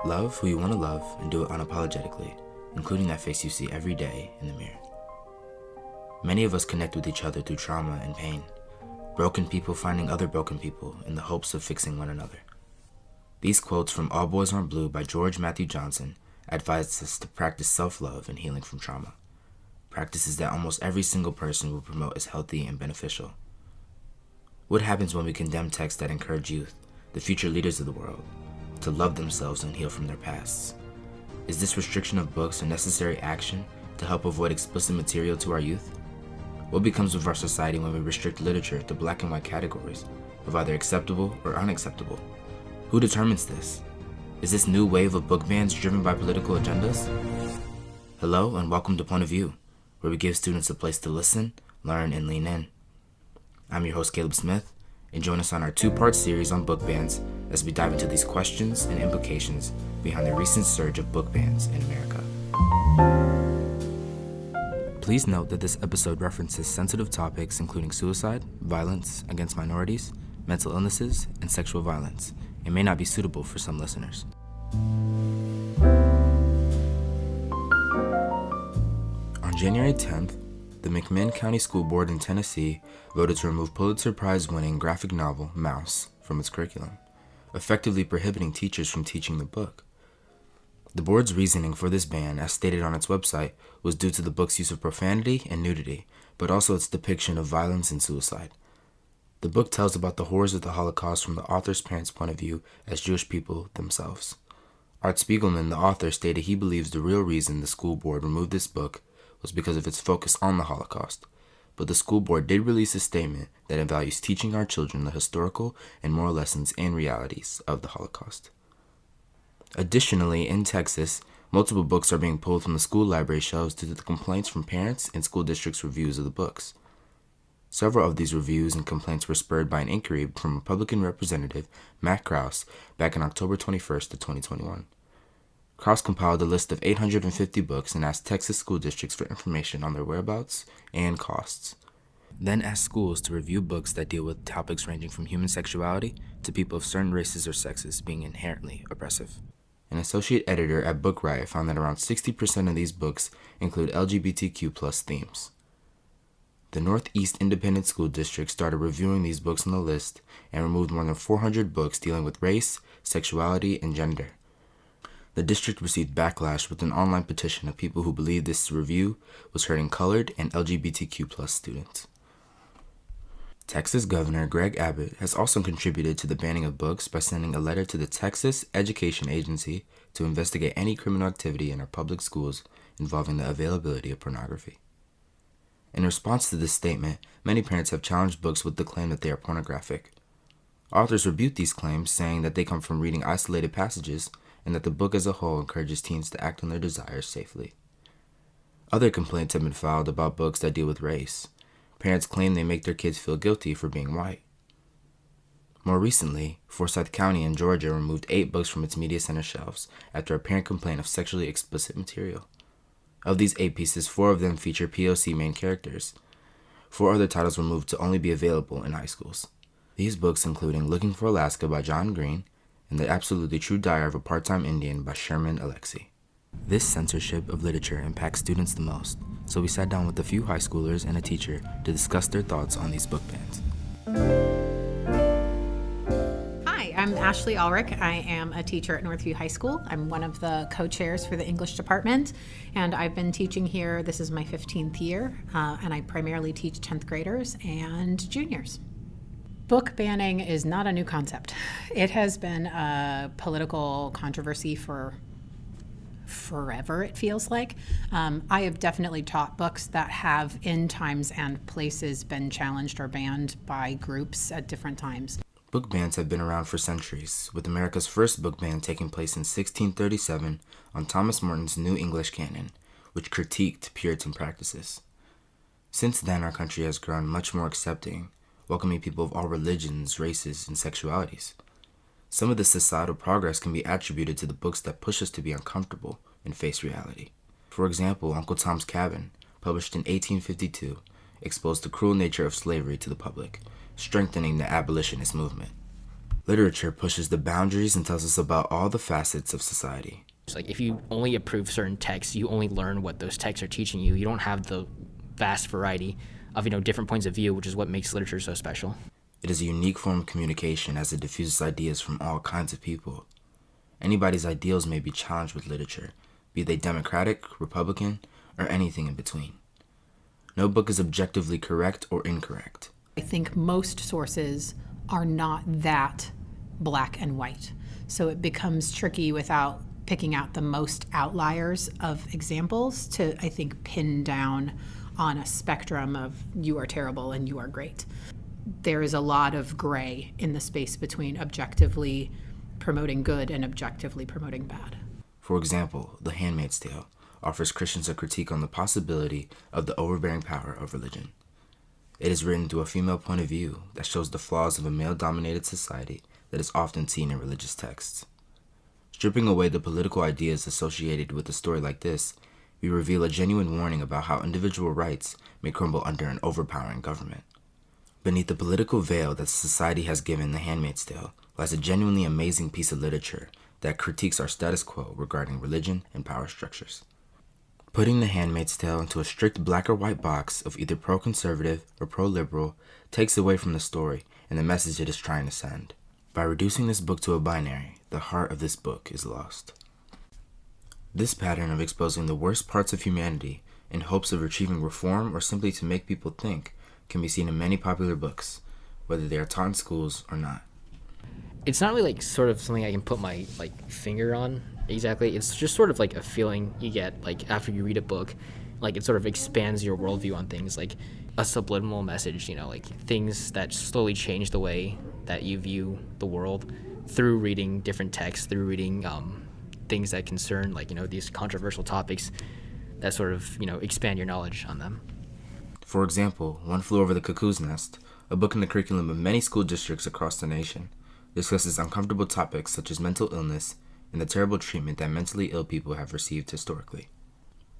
Love who you want to love and do it unapologetically, including that face you see every day in the mirror. Many of us connect with each other through trauma and pain. Broken people finding other broken people in the hopes of fixing one another. These quotes from All Boys Aren't Blue by George Matthew Johnson advise us to practice self-love and healing from trauma. Practices that almost every single person will promote as healthy and beneficial. What happens when we condemn texts that encourage youth, the future leaders of the world, to love themselves and heal from their pasts? Is this restriction of books a necessary action to help avoid explicit material to our youth? What becomes of our society when we restrict literature to black and white categories of either acceptable or unacceptable? Who determines this? Is this new wave of book bans driven by political agendas? Hello and welcome to Point of View, where we give students a place to listen, learn, and lean in. I'm your host, Caleb Smith, and join us on our two-part series on book bans as we dive into these questions and implications behind the recent surge of book bans in America. Please note that this episode references sensitive topics including suicide, violence against minorities, mental illnesses, and sexual violence, and may not be suitable for some listeners. On January 10th, the McMinn County School Board in Tennessee voted to remove Pulitzer Prize-winning graphic novel Mouse from its curriculum, effectively prohibiting teachers from teaching the book. The board's reasoning for this ban, as stated on its website, was due to the book's use of profanity and nudity, but also its depiction of violence and suicide. The book tells about the horrors of the Holocaust from the author's parents' point of view as Jewish people themselves. Art Spiegelman, the author, stated he believes the real reason the school board removed this book was because of its focus on the Holocaust, but the school board did release a statement that it values teaching our children the historical and moral lessons and realities of the Holocaust. Additionally, in Texas, multiple books are being pulled from the school library shelves due to the complaints from parents and school districts' reviews of the books. Several of these reviews and complaints were spurred by an inquiry from Republican Representative Matt Krause back on October 21st of 2021. Krause compiled a list of 850 books and asked Texas school districts for information on their whereabouts and costs. Then asked schools to review books that deal with topics ranging from human sexuality to people of certain races or sexes being inherently oppressive. An associate editor at Book Riot found that around 60% of these books include LGBTQ+ themes. The Northeast Independent School District started reviewing these books on the list and removed more than 400 books dealing with race, sexuality, and gender. The district received backlash with an online petition of people who believed this review was hurting colored and LGBTQ+ students. Texas Governor Greg Abbott has also contributed to the banning of books by sending a letter to the Texas Education Agency to investigate any criminal activity in our public schools involving the availability of pornography. In response to this statement, many parents have challenged books with the claim that they are pornographic. Authors rebuke these claims, saying that they come from reading isolated passages and that the book as a whole encourages teens to act on their desires safely. Other complaints have been filed about books that deal with race. Parents claim they make their kids feel guilty for being white. More recently, Forsyth County in Georgia removed 8 books from its media center shelves after a parent complained of sexually explicit material. Of these 8 pieces, 4 of them feature POC main characters. 4 other titles were moved to only be available in high schools. These books including Looking for Alaska by John Green and The Absolutely True Diary of a Part-Time Indian by Sherman Alexie. This censorship of literature impacts students the most, so we sat down with a few high schoolers and a teacher to discuss their thoughts on these book bans. Hi, I'm Ashley Ulrich. I am a teacher at Northview High School. I'm one of the co-chairs for the English department, and I've been teaching here. This is my 15th year, and I primarily teach 10th graders and juniors. Book banning is not a new concept. It has been a political controversy for forever, it feels like. I have definitely taught books that have in times and places been challenged or banned by groups at different times. Book bans have been around for centuries, with America's first book ban taking place in 1637 on Thomas Morton's New English Canon, which critiqued Puritan practices. Since then, our country has grown much more accepting, welcoming people of all religions, races, and sexualities. Some of this societal progress can be attributed to the books that push us to be uncomfortable and face reality. For example, Uncle Tom's Cabin, published in 1852, exposed the cruel nature of slavery to the public, strengthening the abolitionist movement. Literature pushes the boundaries and tells us about all the facets of society. It's like if you only approve certain texts, you only learn what those texts are teaching you. You don't have the vast variety of, different points of view, which is what makes literature so special. It is a unique form of communication as it diffuses ideas from all kinds of people. Anybody's ideals may be challenged with literature, be they Democratic, Republican, or anything in between. No book is objectively correct or incorrect. I think most sources are not that black and white. So it becomes tricky without picking out the most outliers of examples to, I think, pin down on a spectrum of you are terrible and you are great. There is a lot of gray in the space between objectively promoting good and objectively promoting bad. For example, The Handmaid's Tale offers Christians a critique on the possibility of the overbearing power of religion. It is written through a female point of view that shows the flaws of a male-dominated society that is often seen in religious texts. Stripping away the political ideas associated with a story like this, we reveal a genuine warning about how individual rights may crumble under an overpowering government. Beneath the political veil that society has given The Handmaid's Tale lies a genuinely amazing piece of literature that critiques our status quo regarding religion and power structures. Putting The Handmaid's Tale into a strict black or white box of either pro-conservative or pro-liberal takes away from the story and the message it is trying to send. By reducing this book to a binary, the heart of this book is lost. This pattern of exposing the worst parts of humanity in hopes of achieving reform or simply to make people think can be seen in many popular books, whether they are taught in schools or not. It's not really sort of something I can put my finger on exactly. It's just sort of like a feeling you get after you read a book. It sort of expands your worldview on things, like a subliminal message, things that slowly change the way that you view the world through reading different texts, through reading things that concern these controversial topics that sort of expand your knowledge on them. For example, One Flew Over the Cuckoo's Nest, a book in the curriculum of many school districts across the nation, discusses uncomfortable topics such as mental illness and the terrible treatment that mentally ill people have received historically.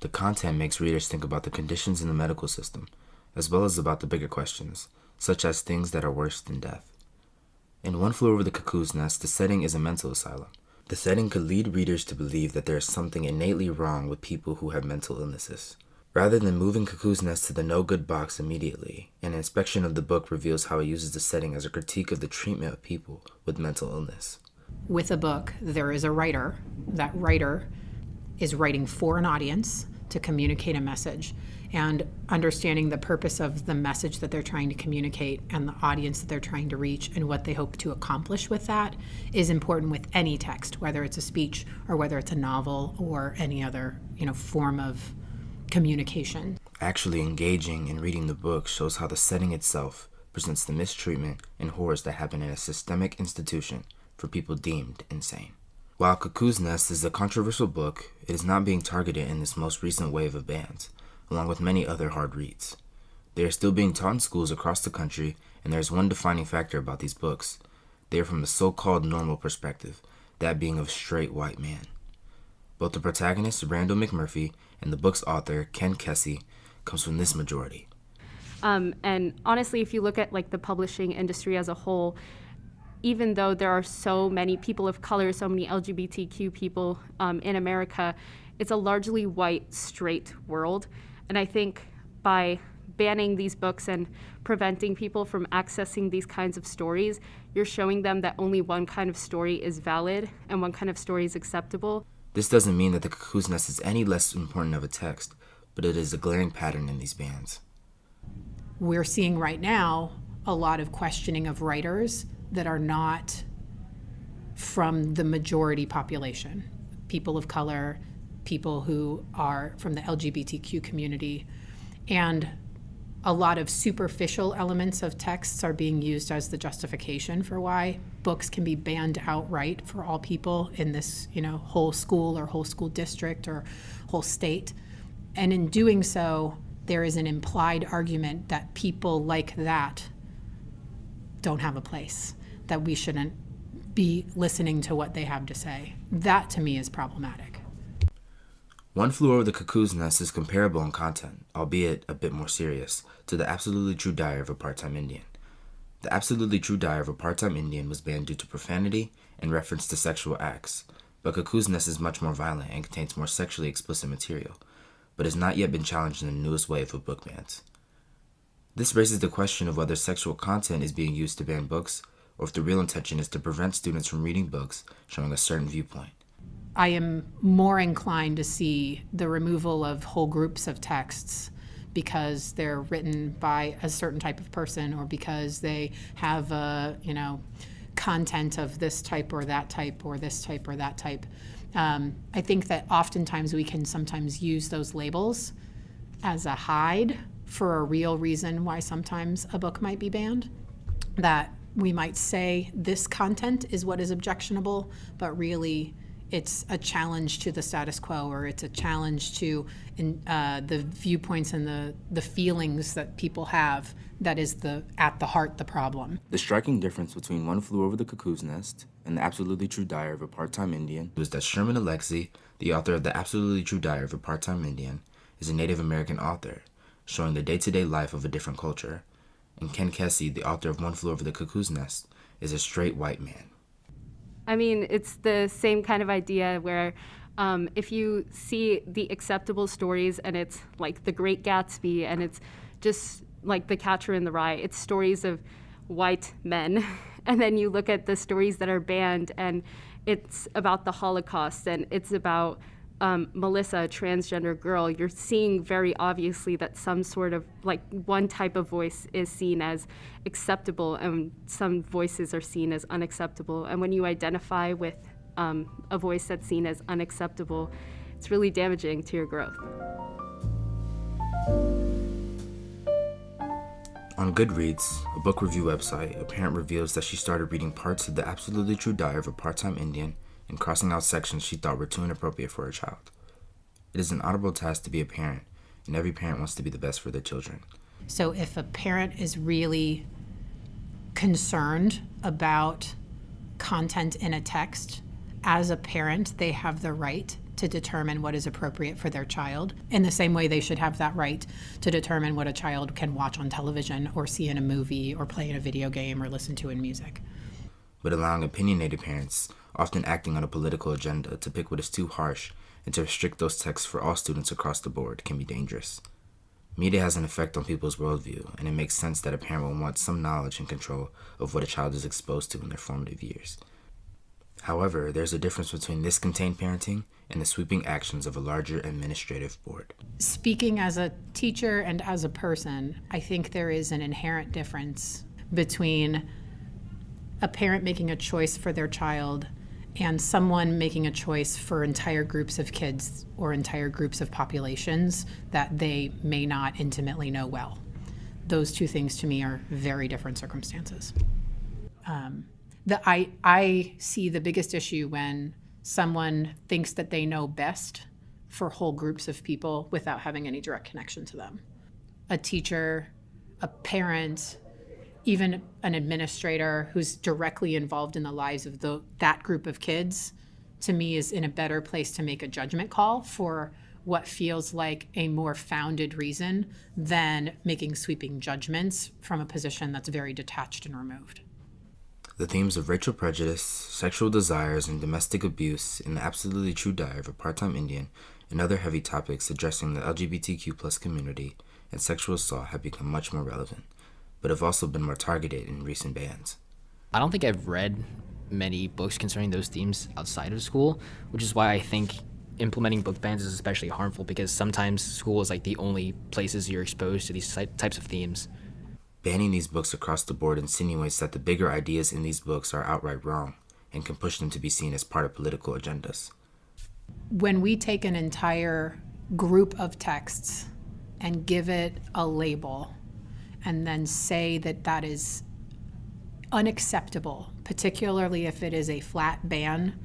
The content makes readers think about the conditions in the medical system, as well as about the bigger questions, such as things that are worse than death. In One Flew Over the Cuckoo's Nest, the setting is a mental asylum. The setting could lead readers to believe that there is something innately wrong with people who have mental illnesses. Rather than moving Cuckoo's Nest to the no-good box immediately, an inspection of the book reveals how it uses the setting as a critique of the treatment of people with mental illness. With a book, there is a writer. That writer is writing for an audience to communicate a message, and understanding the purpose of the message that they're trying to communicate and the audience that they're trying to reach and what they hope to accomplish with that is important with any text, whether it's a speech or whether it's a novel or any other, form of communication. Actually engaging in reading the book shows how the setting itself presents the mistreatment and horrors that happen in a systemic institution for people deemed insane. While Cuckoo's Nest is a controversial book, it is not being targeted in this most recent wave of bans, along with many other hard reads. They are still being taught in schools across the country, and there is one defining factor about these books. They are from the so-called normal perspective, that being of a straight white man. Both the protagonist, Randall McMurphy, and the book's author, Ken Kesey, comes from this majority. And honestly, if you look at the publishing industry as a whole, even though there are so many people of color, so many LGBTQ people in America, it's a largely white, straight world. And I think by banning these books and preventing people from accessing these kinds of stories, you're showing them that only one kind of story is valid and one kind of story is acceptable. This doesn't mean that the Cuckoo's Nest is any less important of a text, but it is a glaring pattern in these bans. We're seeing right now a lot of questioning of writers that are not from the majority population, people of color, people who are from the LGBTQ community, and a lot of superficial elements of texts are being used as the justification for why books can be banned outright for all people in this, whole school or whole school district or whole state. And in doing so, there is an implied argument that people like that don't have a place, that we shouldn't be listening to what they have to say. That to me is problematic. One Flew Over the Cuckoo's Nest is comparable in content, albeit a bit more serious, to The Absolutely True Diary of a Part-Time Indian. The Absolutely True Diary of a Part-Time Indian was banned due to profanity and reference to sexual acts, but Cuckoo's Nest is much more violent and contains more sexually explicit material, but has not yet been challenged in the newest wave of book bans. This raises the question of whether sexual content is being used to ban books, or if the real intention is to prevent students from reading books showing a certain viewpoint. I am more inclined to see the removal of whole groups of texts because they're written by a certain type of person or because they have content of this type or that type or this type or that type. I think that oftentimes we can sometimes use those labels as a hide for a real reason why sometimes a book might be banned. That we might say this content is what is objectionable, but really it's a challenge to the status quo, or it's a challenge to the viewpoints and the feelings that people have that is at the heart the problem. The striking difference between One Flew Over the Cuckoo's Nest and The Absolutely True Diary of a Part-Time Indian was that Sherman Alexie, the author of The Absolutely True Diary of a Part-Time Indian, is a Native American author, showing the day-to-day life of a different culture, and Ken Kesey, the author of One Flew Over the Cuckoo's Nest, is a straight white man. I mean, it's the same kind of idea where if you see the acceptable stories and it's like The Great Gatsby and it's just like The Catcher in the Rye, it's stories of white men. And then you look at the stories that are banned and it's about the Holocaust and it's about Melissa, a transgender girl. You're seeing very obviously that some sort of like one type of voice is seen as acceptable and some voices are seen as unacceptable. And when you identify with a voice that's seen as unacceptable, it's really damaging to your growth. On Goodreads, a book review website, a parent reveals that she started reading parts of The Absolutely True Diary of a Part-Time Indian and crossing out sections she thought were too inappropriate for her child. It is an audible task to be a parent, and every parent wants to be the best for their children. So if a parent is really concerned about content in a text, as a parent, they have the right to determine what is appropriate for their child. In the same way, they should have that right to determine what a child can watch on television or see in a movie or play in a video game or listen to in music. But allowing opinionated parents, often acting on a political agenda, to pick what is too harsh and to restrict those texts for all students across the board can be dangerous. Media has an effect on people's worldview, and it makes sense that a parent will want some knowledge and control of what a child is exposed to in their formative years. However, there's a difference between this contained parenting and the sweeping actions of a larger administrative board. Speaking as a teacher and as a person, I think there is an inherent difference between a parent making a choice for their child and someone making a choice for entire groups of kids or entire groups of populations that they may not intimately know well. Those two things to me are very different circumstances. I see the biggest issue when someone thinks that they know best for whole groups of people without having any direct connection to them. A teacher, a parent, even an administrator who's directly involved in the lives of that group of kids, to me is in a better place to make a judgment call for what feels like a more founded reason than making sweeping judgments from a position that's very detached and removed. The themes of racial prejudice, sexual desires, and domestic abuse in The Absolutely True Diary of a Part-Time Indian and other heavy topics addressing the LGBTQ+ community and sexual assault have become much more relevant, but have also been more targeted in recent bans. I don't think I've read many books concerning those themes outside of school, which is why I think implementing book bans is especially harmful, because sometimes school is like the only places you're exposed to these types of themes. Banning these books across the board insinuates that the bigger ideas in these books are outright wrong and can push them to be seen as part of political agendas. When we take an entire group of texts and give it a label and then say that that is unacceptable, particularly if it is a flat ban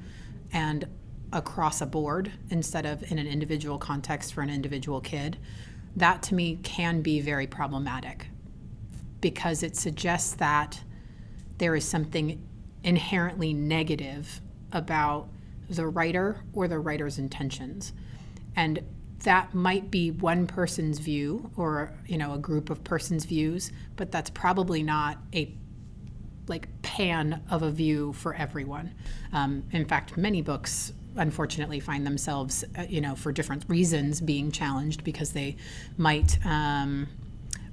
and across a board instead of in an individual context for an individual kid, that to me can be very problematic, because it suggests that there is something inherently negative about the writer or the writer's intentions. And that might be one person's view or a group of persons' views, but that's probably not a like pan of a view for everyone. In fact, many books unfortunately find themselves, for different reasons being challenged because they might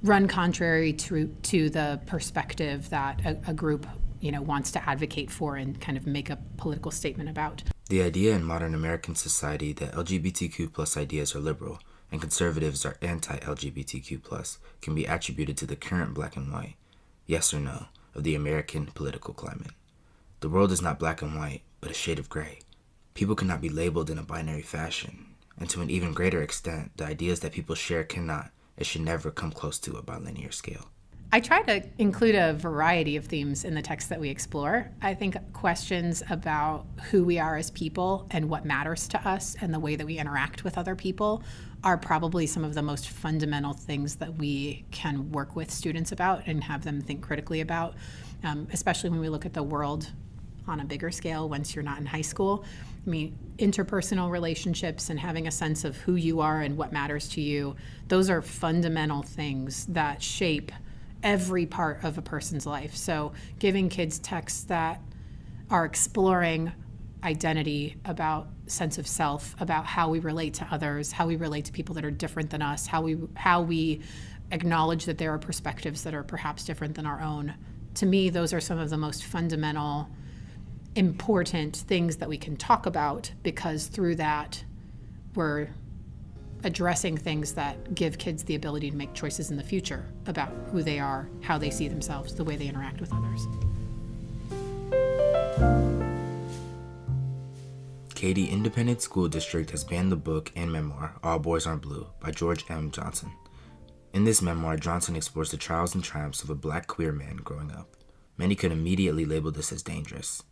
run contrary to the perspective that a group, wants to advocate for and kind of make a political statement about. The idea in modern American society that LGBTQ plus ideas are liberal and conservatives are anti-LGBTQ plus can be attributed to the current black and white, yes or no, of the American political climate. The world is not black and white, but a shade of gray. People cannot be labeled in a binary fashion, and to an even greater extent, the ideas that people share cannot and should never come close to a bilinear scale. I try to include a variety of themes in the text that we explore. I think questions about who we are as people and what matters to us and the way that we interact with other people are probably some of the most fundamental things that we can work with students about and have them think critically about, especially when we look at the world on a bigger scale once you're not in high school. I mean, interpersonal relationships and having a sense of who you are and what matters to you, those are fundamental things that shape every part of a person's life. So giving kids texts that are exploring identity, about sense of self, about how we relate to others, how we relate to people that are different than us, how we acknowledge that there are perspectives that are perhaps different than our own. To me, those are some of the most fundamental, important things that we can talk about, because through that, we're addressing things that give kids the ability to make choices in the future about who they are, how they see themselves, the way they interact with others. Katy Independent School District has banned the book and memoir, All Boys Aren't Blue, by George M. Johnson. In this memoir, Johnson explores the trials and triumphs of a black queer man growing up. Many could immediately label this as dangerous.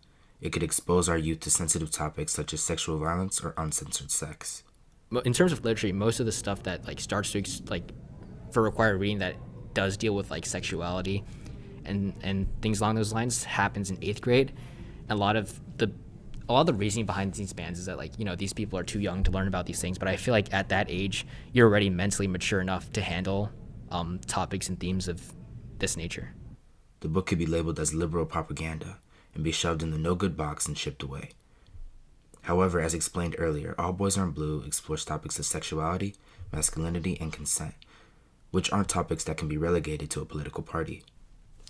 It could expose our youth to sensitive topics such as sexual violence or uncensored sex. In terms of literature, most of the stuff that starts to for required reading that does deal with sexuality and things along those lines happens in 8th grade. A lot of the reasoning behind these bans is that these people are too young to learn about these things, but I feel like at that age you're already mentally mature enough to handle topics and themes of this nature. The book could be labeled as liberal propaganda and be shoved in the no good box and shipped away. However, as explained earlier, All Boys Aren't Blue explores topics of sexuality, masculinity, and consent, which aren't topics that can be relegated to a political party.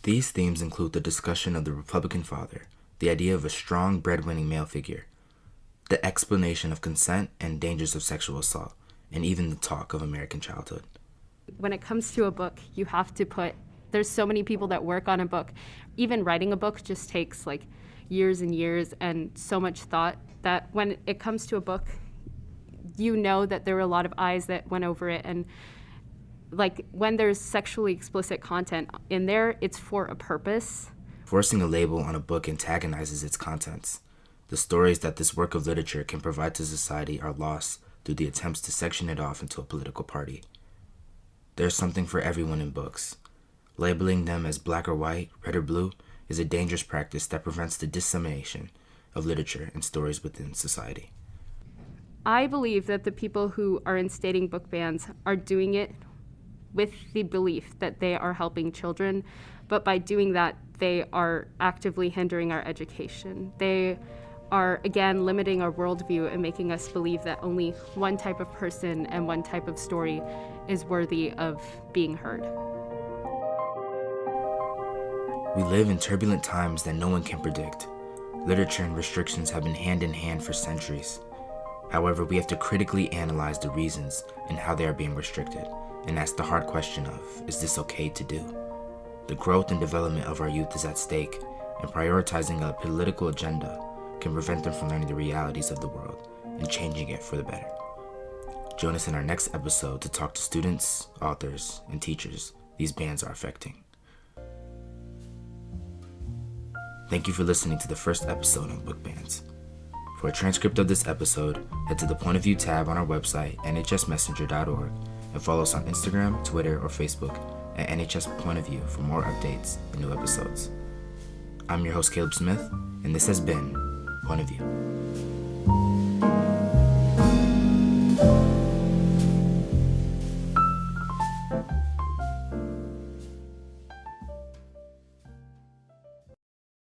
These themes include the discussion of the Republican father, the idea of a strong breadwinning male figure, the explanation of consent and dangers of sexual assault, and even the talk of American childhood. When it comes to a book, you have to there's so many people that work on a book. Even writing a book just takes years and years and so much thought that when it comes to a book, that there were a lot of eyes that went over it. And when there's sexually explicit content in there, it's for a purpose. Forcing a label on a book antagonizes its contents. The stories that this work of literature can provide to society are lost through the attempts to section it off into a political party. There's something for everyone in books. Labeling them as black or white, red or blue, is a dangerous practice that prevents the dissemination of literature and stories within society. I believe that the people who are instating book bans are doing it with the belief that they are helping children, but by doing that, they are actively hindering our education. They are, again, limiting our worldview and making us believe that only one type of person and one type of story is worthy of being heard. We live in turbulent times that no one can predict. Literature and restrictions have been hand in hand for centuries. However, we have to critically analyze the reasons and how they are being restricted, and ask the hard question of, is this okay to do? The growth and development of our youth is at stake, and prioritizing a political agenda can prevent them from learning the realities of the world and changing it for the better. Join us in our next episode to talk to students, authors, and teachers these bans are affecting. Thank you for listening to the first episode on book bans. For a transcript of this episode, head to the Point of View tab on our website, nhsmessenger.org, and follow us on Instagram, Twitter, or Facebook at NHS Point of View for more updates and new episodes. I'm your host, Caleb Smith, and this has been Point of View.